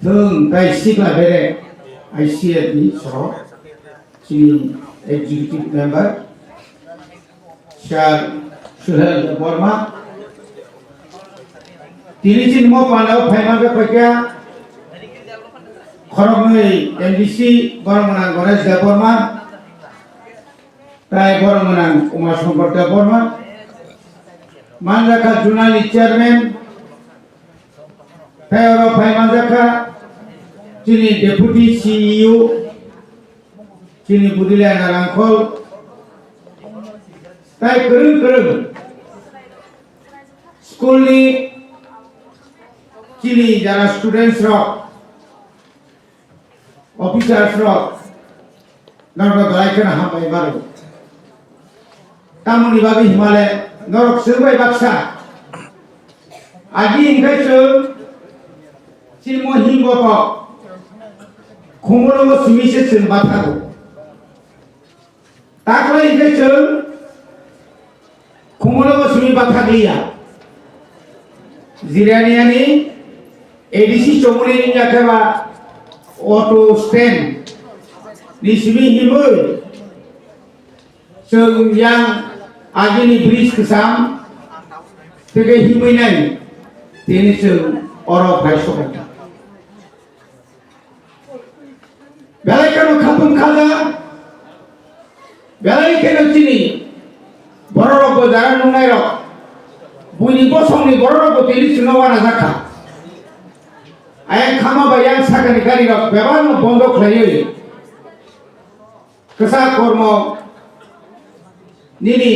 thường cái xích là bên đây ICF ni so sini executive member Syar Suhel Borma তিনি চিহ্ন পানাও ফাইমাকে কইয়া খরমই MDC বরমনা Ganesh Debbarma তাই বরমনা Uma Shankar Debbarma মানরাখা জুনালি chairman তাইর ফাইমাজাখা যিনি deputy CEO যিনি বুদিলা নারাংখল তাই করুন স্কুলনি যিনি যারা স্টুডেন্টস অফিসার্স নরক দলাইখানা হামাই বারো তামনি বাবি হিমালয় নরক সেবাই বাক্সা আজি ইংখাইছো চিলম হিমবত খুমরঙ্গ সুমিছে চিন বাথাগো তাকলাই ইংখাইছো খুমরঙ্গ সুমি বাথা গিয়া জিরানিয়ানি एडीसी चोमरी याखेबा ऑटो स्टैंड निसिबि हिमो जों yang आजिनि ब्रिज केसाम तेगे हिमैनाय तेनि जों अर भाइसोखा बेलायखानो खापुन खाजा बेलायखानो चिनि बररबो जारा नुनाय रक बुनि बसंनि बररबो तेनि सिङाव आना जाखा ayang khama bayang sakani gari rok beban bondo khlayo kesa kormo nini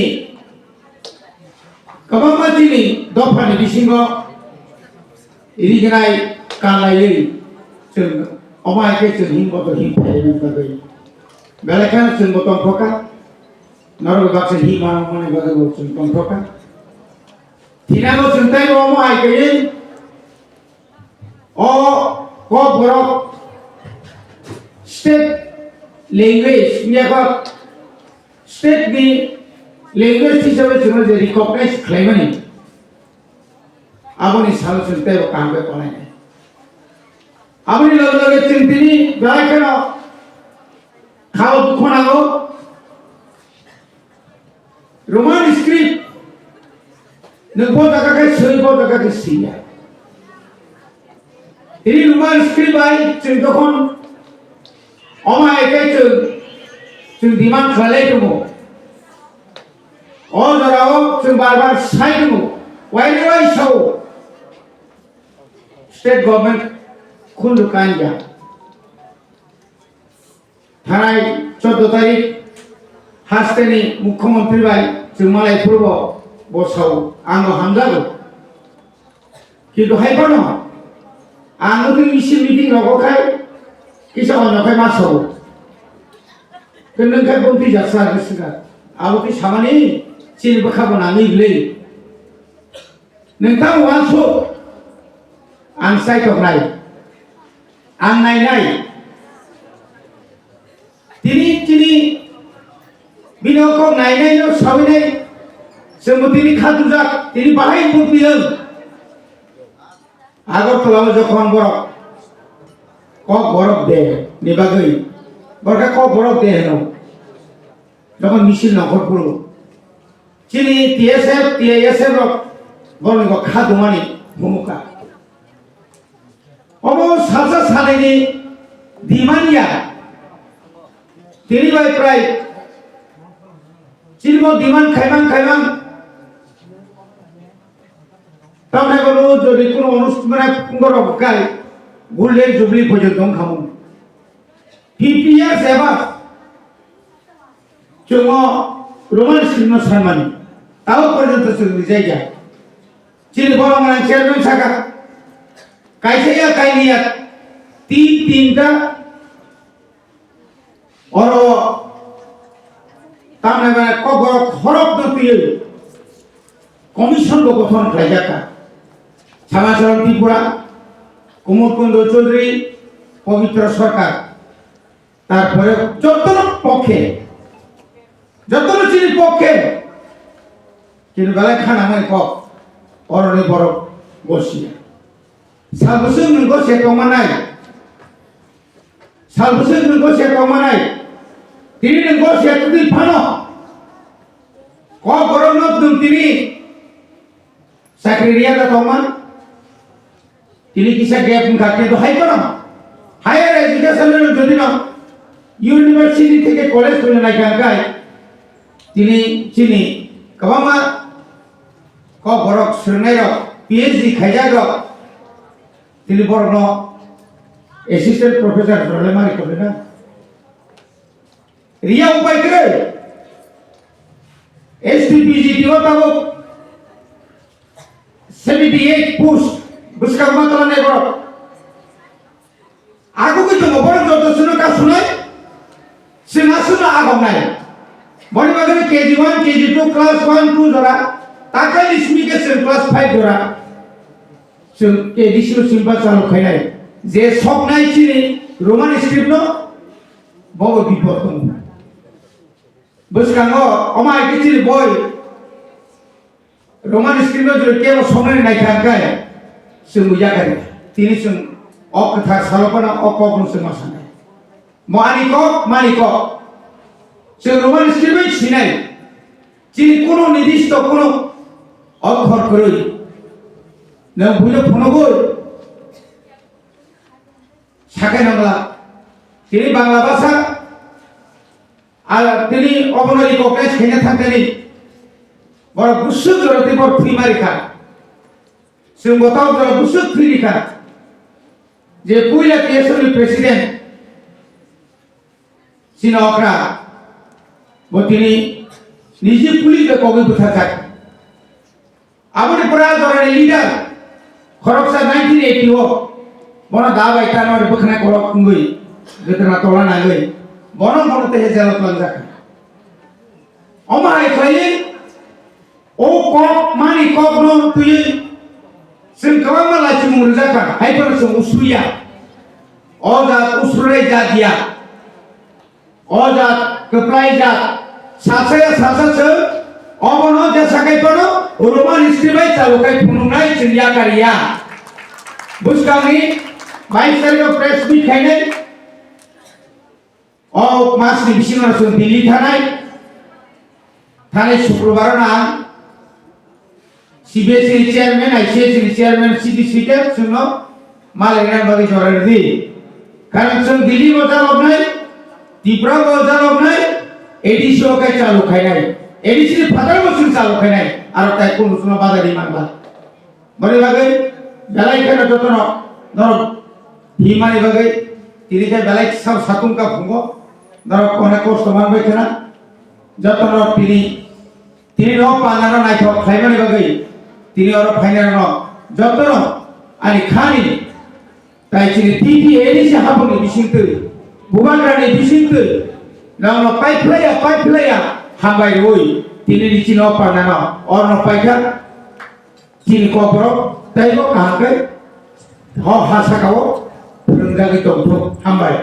kabama jini dofani bisingo irignai kalai chung omai ke chung himbo to him phayen bagai belakhan chung botong thoka naro bakse hima mone bagai chung tong thoka thinago chung tai omai ke ko borok state language niya state ni language hisabe jono je recognize claimani aboni salo chunte ro kambe ponai aboni loge chintini daikano khao dukhonago roman script nungbo daga ke soibo daga ke siya ini rumah istri baik, cendokon, omah ekor cendimang kelai tu, oh jarau cembarbar say tu, wai show, state government kundukan ja, hari 14 tarik, hasil ni Mukhamantri baik, cemalai purbo, bosau, anu hamzado, kita hai pano. Anu tu isi meeting rokok kai, kisah orang kai masuk. Kenapa kai bunti jasa kesini? Abu tu sama ni, ciri berkabun ani beli. Nentang masuk, ansai tokai, nai. Tini, binokok nai no sawi nai, semua tini khadujak, tini bahaya bunti yang. আগরতলাও যখন বরফ cock বরফ দেয় নিবাগই বরকা cock বরফ দেয় হেন যখন মিছিল নগরপুর চিনি টিএসএফ গরম খাদুমানি ভূমিকা অব সাজা সালেনি দিমানিয়া তিনি বাই প্রায় চিলম দিমান খাইমান তাহলে বলো যদি কোনো অনুষ্ঠানে পুঙ্গর অবকায় গোল্ডেন জুবলি পর্যন্ত খামো 50 years ever চুমো রোমান সিনেমা সারমানি তাও পর্যন্ত চলে জায়গা চিনি বড় মানে চেয়ারম্যান সাকা কাইছেয়া কাইনিয়া তিনটা और তামনে মানে কবর খরব নতিয়ে কমিশন গঠন খাইজাকা শ্যামাচরণ ত্রিপুরা কুমুরকুন্দ চৌধুরী পবিত্র সরকার তারপরে যতন পক্ষে যতন চিনি পক্ষে কিন্তু বেলা খানা মানে কক অরণে বরফ বসিয়া সাবসুং নগো সেতমানাই salbese nunggu saya kamanai tini nunggu saya tudi pano ko korona tum tini sakriya ka kaman tini kisa gap ngakte to hai kono higher education এর যদি না ইউনিভার্সিটি থেকে কলেজ করে না গায় তিনি চিনি কবামা ক বড় শুনাই পিএইচডি খাইজা গ তিনি বড় অ্যাসিস্ট্যান্ট প্রফেসর রলে মারি করে না রিয়া উপায় করে এসটিপিজি দিও তাবো 78 পোস্ট বুঝকা মাত্রা নেই বড় আগু কিছু বড় যত শুনে কা শুনাই সে না শুনে আগম নাই বড় বাগানে কেজি 1 কেজি 2 ক্লাস 1 2 ধরা তাকে লিসমিকেশন ক্লাস 5 ধরা সে কেজি শুরু সিম্পল চালু খাই নাই যে সব নাই চিনি রোমান স্ক্রিপ্ট ন বড় বিপদ বুঝকাঙ্গ অমাই কিছু বই রোমান স্ক্রিপ্ট যদি কেউ সময় নাই থাকায় সে মুজা করে তিনি সে অকথা সালপনা অকপন সে মাসানে মানিক সে রোমান স্ক্রিপ্ট ছিনাই যিনি কোনো নির্দিষ্ট কোনো অক্ষর করে না বুঝে ফোনগোল শাখায় বাংলা তিনি বাংলা ভাষা আর তিনি অবনরি ককেশ খেয়ে থাকেনি বড় গুচ্ছ জড়তে বড় ফ্রি মারি খা সে গোটাও জড় গুচ্ছ ফ্রি খা যে পুইলা কেসরি প্রেসিডেন্ট সিনা অকরা তিনি নিজে পুলিশে কবে কোথা থাকে আপনি প্রায় ধরেন লিডার খরকসা 1980 বড় দাব একটা আমার বখনা করক কুঙ্গই যেতে না তোলা না গই বড় বড়তে হে জেলা প্লান যাক অমাই খাইলে ও কক মানি কক ন তুই সিন কামা লাচি মুর যাকা হাইপার সম উসুয়া অজাত উসুরে যা দিয়া অজাত কপ্রাই যা সাসে সাসে অবন যে সাকাই পড়ো রোমান স্ক্রিপ্ট চালু কাই ফুনুনাই চিন্তা করিয়া বুঝকামি 22 তারিখ প্রেস মিট খাইনে ও মাস ডিভিশন আছে দিল্লি থানায় শুক্রবার না সিবিএসসি চেয়ারম্যান আইসিএসসি চেয়ারম্যান সিটিসিতে শুনো মালের বাকি জড়ার দি কারণ সব দিল্লি বাজার নাই ত্রিপুরা বাজার নাই এডিসি ওকে চালু খাই নাই এডিসি ফাদার বছর চালু খাই নাই আর তাই কোন শুনো বাজারি মানবা বলে লাগে বেলাই কেন যত ধর হিমানি বাগে তিরিকে বেলাই সব সাতুমকা ভুঙ্গ ধর অনেক কষ্ট মানবে কেনা যত তিনি পানানো নাই খাইমানি বাগে তিনি ওর ফাইনাল যত আনি খানি তাই তিনি টিটি এডিসি হাবনি বিশিন্ত বুবানরানি বিশিন্ত নাম পাইপ্লাইয়া হামবাই ওই তিনি নিচি পানানো অর পাইকা তিনি কপর তাই কাহাকে হাসাকাও রंजागै दंथ हामबाय